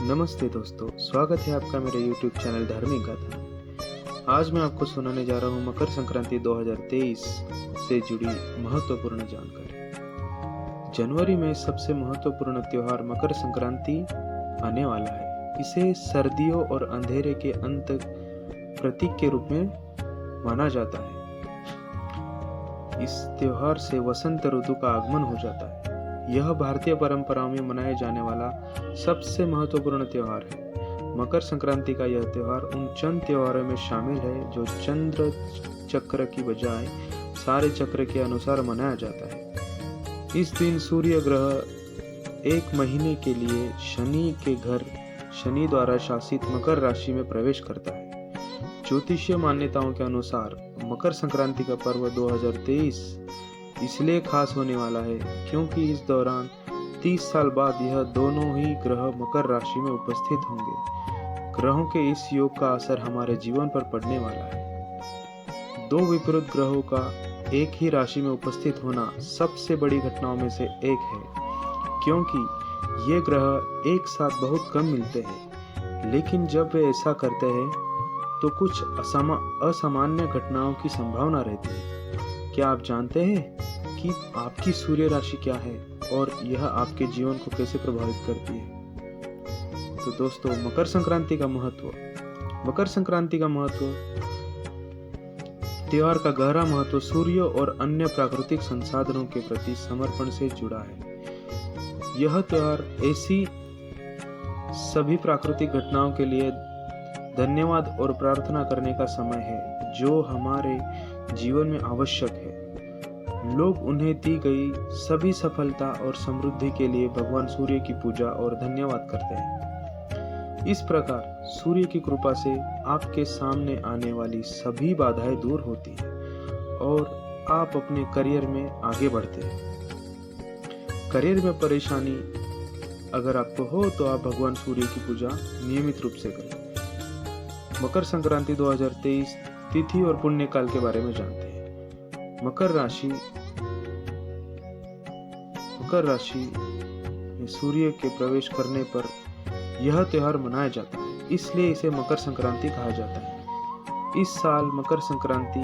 नमस्ते दोस्तों, स्वागत है आपका मेरे YouTube चैनल धार्मिक गाथा में। आज मैं आपको सुनाने जा रहा हूँ मकर संक्रांति 2023 से जुड़ी महत्वपूर्ण जानकारी। जनवरी में सबसे महत्वपूर्ण त्योहार मकर संक्रांति आने वाला है। इसे सर्दियों और अंधेरे के अंत प्रतीक के रूप में माना जाता है। इस त्योहार से वसंत ऋतु का आगमन हो जाता है। यह भारतीय परंपराओं में मनाए जाने वाला सबसे महत्वपूर्ण त्योहार है। मकर संक्रांति का यह त्योहार उन चंद त्योहारों में शामिल है जो चंद्र चक्र की बजाय सारे चक्र के अनुसार मनाया जाता है। इस दिन सूर्य ग्रह एक महीने के लिए शनि के घर शनि द्वारा शासित मकर राशि में प्रवेश करता है। ज्योतिषीय मान्यताओं के अनुसार मकर संक्रांति का पर्व 2023 इसलिए खास होने वाला है क्योंकि इस दौरान 30 साल बाद यह दोनों ही ग्रह मकर राशि में उपस्थित होंगे। ग्रहों के इस योग का असर हमारे जीवन पर पड़ने वाला है। दो विपरीत ग्रहों का एक ही राशि में उपस्थित होना सबसे बड़ी घटनाओं में से एक है, क्योंकि ये ग्रह एक साथ बहुत कम मिलते हैं, लेकिन जब वे ऐसा करते हैं तो कुछ असामान्य घटनाओं की संभावना रहती है। क्या आप जानते हैं कि आपकी सूर्य राशि क्या है और यह आपके जीवन को कैसे प्रभावित करती है? तो दोस्तों, मकर संक्रांति का महत्व त्योहार का गहरा महत्व सूर्य और अन्य प्राकृतिक संसाधनों के प्रति समर्पण से जुड़ा है। यह त्योहार ऐसी सभी प्राकृतिक घटनाओं के लिए धन्यवाद और प्रार्थना करने का समय है जो हमारे जीवन में आवश्यक है। लोग उन्हें दी गई सभी सफलता और समृद्धि के लिए भगवान सूर्य की पूजा और धन्यवाद करते हैं। इस प्रकार सूर्य की कृपा से आपके सामने आने वाली सभी बाधाएं दूर होती हैं और आप अपने करियर में आगे बढ़ते हैं। करियर में परेशानी अगर आपको हो तो आप भगवान सूर्य की पूजा नियमित रूप से करें। मकर संक्रांति 2023 तिथि और पुण्य काल के बारे में जानते हैं। मकर राशि में सूर्य के प्रवेश करने पर यह त्योहार मनाया जाता है, इसलिए इसे मकर संक्रांति कहा जाता है। इस साल मकर संक्रांति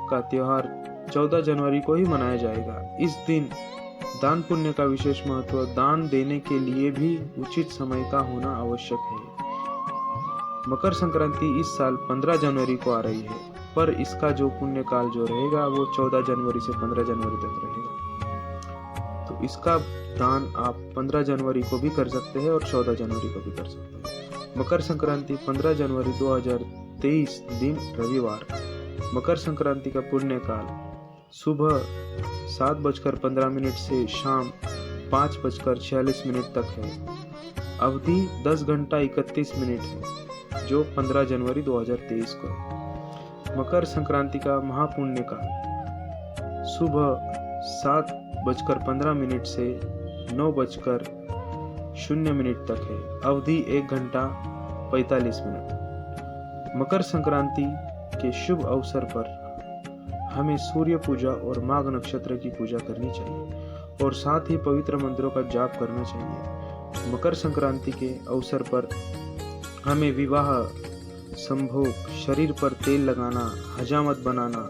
का त्योहार 14 जनवरी को ही मनाया जाएगा। इस दिन दान पुण्य का विशेष महत्व, दान देने के लिए भी उचित समय का होना आवश्यक है। मकर संक्रांति इस साल 15 जनवरी को आ रही है, पर इसका जो पुण्य काल जो रहेगा वो 14 जनवरी से 15 जनवरी तक रहेगा। तो इसका दान आप 15 जनवरी को भी कर सकते हैं और 14 जनवरी को भी कर सकते हैं। मकर संक्रांति 15 जनवरी 2023 दिन रविवार। मकर संक्रांति का पुण्य काल सुबह 7:15 से शाम 5:46 तक है। अवधि 10 घंटा 31 मिनट है, जो 15 जनवरी 2023 को है। मकर संक्रांति का महापुण्य काल सुबह 7:15 से 9:00 तक है। अवधि 1 घंटा 45 मिनट। मकर संक्रांति के शुभ अवसर पर हमें सूर्य पूजा और माघ नक्षत्र की पूजा करनी चाहिए और साथ ही पवित्र मंत्रों का जाप करना चाहिए। मकर संक्रांति के अवसर पर हमें विवाह, संभोग, शरीर पर तेल लगाना, हजामत बनाना,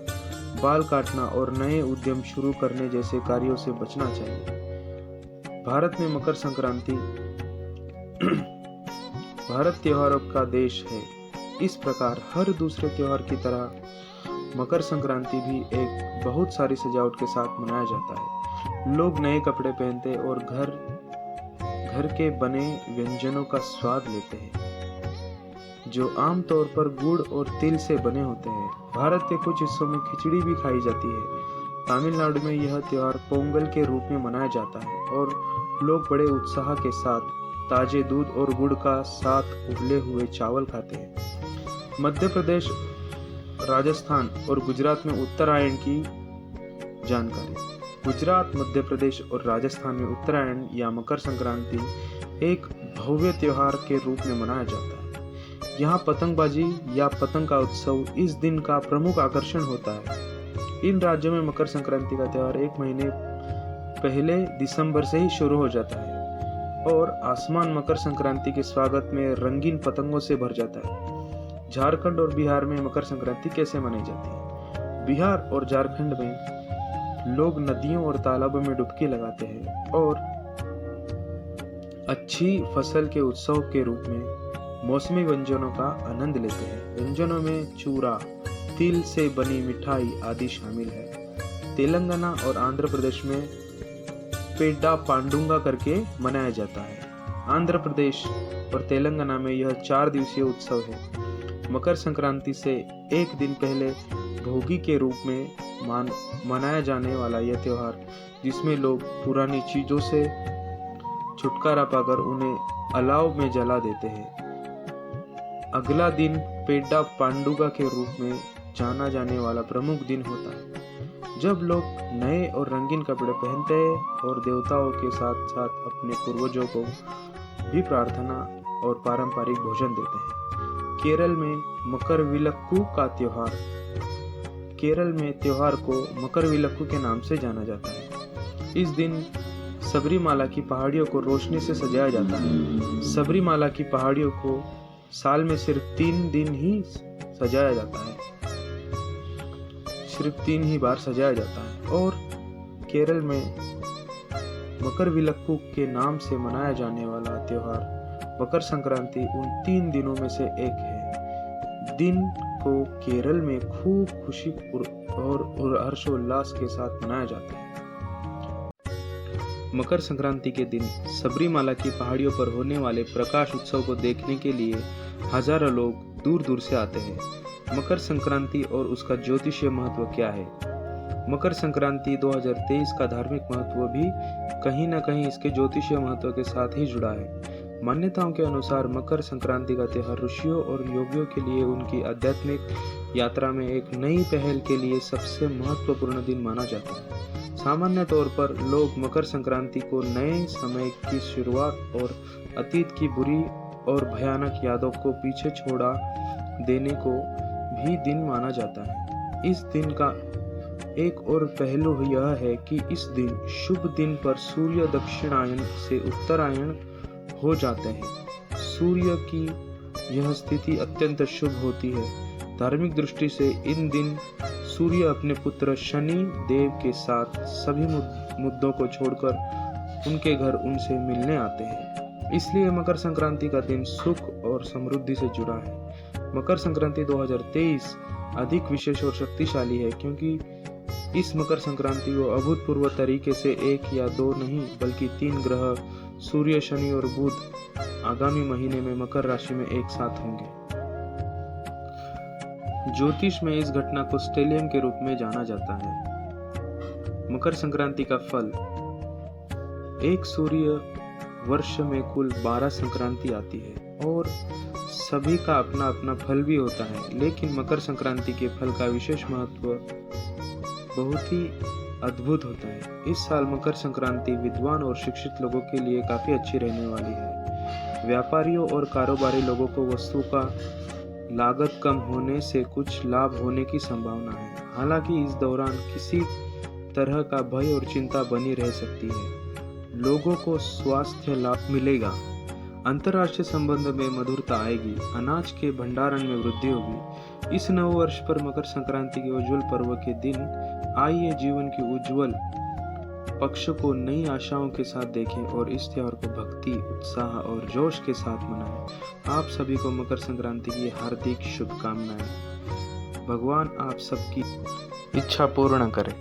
बाल काटना और नए उद्यम शुरू करने जैसे कार्यों से बचना चाहिए। भारत में मकर संक्रांति भारत त्योहारों का देश है। इस प्रकार हर दूसरे त्योहार की तरह मकर संक्रांति भी एक बहुत सारी सजावट के साथ मनाया जाता है। लोग नए कपड़े पहनते और घर के बने व्यंजनों का स्वाद लेते हैं, जो आमतौर पर गुड़ और तिल से बने होते हैं। भारत के कुछ हिस्सों में खिचड़ी भी खाई जाती है। तमिलनाडु में यह त्योहार पोंगल के रूप में मनाया जाता है और लोग बड़े उत्साह के साथ ताजे दूध और गुड़ का साथ उबले हुए चावल खाते हैं। मध्य प्रदेश, राजस्थान और गुजरात में उत्तरायण की जानकारी। गुजरात, मध्य प्रदेश और राजस्थान में उत्तरायण या मकर संक्रांति एक भव्य त्योहार के रूप में मनाया जाता है। यहाँ पतंगबाजी या पतंग का उत्सव इस दिन का प्रमुख आकर्षण होता है। इन राज्यों में मकर संक्रांति का त्योहार 1 महीने पहले दिसंबर से ही शुरू हो जाता है। और आसमान मकर संक्रांति के स्वागत में रंगीन पतंगों से भर जाता है। झारखंड और बिहार में मकर संक्रांति कैसे मनाई जाती है? बिहार और झारखंड में लोग नदियों और तालाबों में डुबकी लगाते हैं और अच्छी फसल के उत्सव के रूप में मौसमी व्यंजनों का आनंद लेते हैं। व्यंजनों में चूरा, तिल से बनी मिठाई आदि शामिल है। तेलंगाना और आंध्र प्रदेश में पेड्डा पांडुंगा करके मनाया जाता है। आंध्र प्रदेश और तेलंगाना में यह 4 दिवसीय उत्सव है। मकर संक्रांति से एक दिन पहले भोगी के रूप में मनाया जाने वाला यह त्योहार, जिसमें लोग पुरानी चीजों से छुटकारा पाकर उन्हें अलाव में जला देते हैं। अगला दिन पेड्डा पांडुगा के रूप में जाना जाने वाला प्रमुख दिन होता है, जब लोग नए और रंगीन कपड़े पहनते हैं और देवताओं के साथ साथ अपने पूर्वजों को भी प्रार्थना और पारंपरिक भोजन देते हैं। केरल में मकरविलक्कू का त्योहार, केरल में त्योहार को मकरविलक्कू के नाम से जाना जाता है। इस दिन सबरीमाला की पहाड़ियों को रोशनी से सजाया जाता है। सबरीमाला की पहाड़ियों को साल में सिर्फ 3 दिन ही सजाया जाता है, सिर्फ 3 ही बार सजाया जाता है। और केरल में मकरविलक्कू के नाम से मनाया जाने वाला त्योहार मकर संक्रांति उन 3 दिनों में से एक है। दिन को केरल में खूब खुशी और हर्षोल्लास के साथ मनाया जाता है। मकर संक्रांति के दिन सबरीमाला की पहाड़ियों पर होने वाले प्रकाश उत्सव को देखने के लिए हजारों लोग दूर दूर से आते हैं। मकर संक्रांति और उसका ज्योतिषीय महत्व क्या है? मकर संक्रांति 2023 का धार्मिक महत्व भी कहीं न कहीं इसके ज्योतिषीय महत्व के साथ ही जुड़ा है। मान्यताओं के अनुसार मकर संक्रांति का त्योहार ऋषियों और योगियों के लिए उनकी आध्यात्मिक यात्रा में एक नई पहल के लिए सबसे महत्वपूर्ण दिन माना जाता है। सामान्य तौर पर लोग मकर संक्रांति को नए समय की शुरुआत और अतीत की बुरी और भयानक यादों को पीछे छोड़ा देने को भी दिन माना जाता है। इस दिन का एक और पहलू यह है कि इस दिन शुभ दिन पर सूर्य दक्षिणायन से उत्तरायण हो जाते हैं। सूर्य की यह स्थिति अत्यंत शुभ होती है। धार्मिक दृष्टि से इन दिन सूर्य अपने पुत्र शनि देव के साथ सभी मुद्दों को छोड़कर उनके घर उनसे मिलने आते हैं। इसलिए मकर संक्रांति का दिन सुख और समृद्धि से जुड़ा है। मकर संक्रांति 2023 अधिक विशेष और शक्तिशाली है, क्योंकि इस मकर संक्रांति को अभूतपूर्व तरीके से 1 या 2 नहीं बल्कि 3 ग्रह सूर्य, शनि और बुध आगामी महीने में मकर राशि में एक साथ होंगे। ज्योतिष में इस घटना को स्टेलियम के रूप में जाना जाता है। मकर संक्रांति का फल, एक सूर्य वर्ष में कुल 12 संक्रांति आती है और सभी का अपना अपना फल भी होता है, लेकिन मकर संक्रांति के फल का विशेष महत्व बहुत ही अद्भुत होता है। इस साल मकर संक्रांति विद्वान और शिक्षित लोगों के लिए काफी अच्छी रहने वाली है। व्यापारियों और कारोबारी लोगों को वस्तु का लागत कम होने से कुछ लाभ होने की संभावना है। हालांकि इस दौरान किसी तरह का भय और चिंता बनी रह सकती है। लोगों को स्वास्थ्य लाभ मिलेगा। अंतर्राष्ट्रीय संबंध में मधुरता आएगी। अनाज के भंडारण में वृद्धि होगी। इस नव वर्ष पर मकर संक्रांति के उज्जवल पर्व के दिन आइए जीवन की उज्जवल पक्ष को नई आशाओं के साथ देखें और इस त्योहार को भक्ति, उत्साह और जोश के साथ मनाएं। आप सभी को मकर संक्रांति की हार्दिक शुभकामनाएं। भगवान आप सबकी इच्छा पूर्ण करे।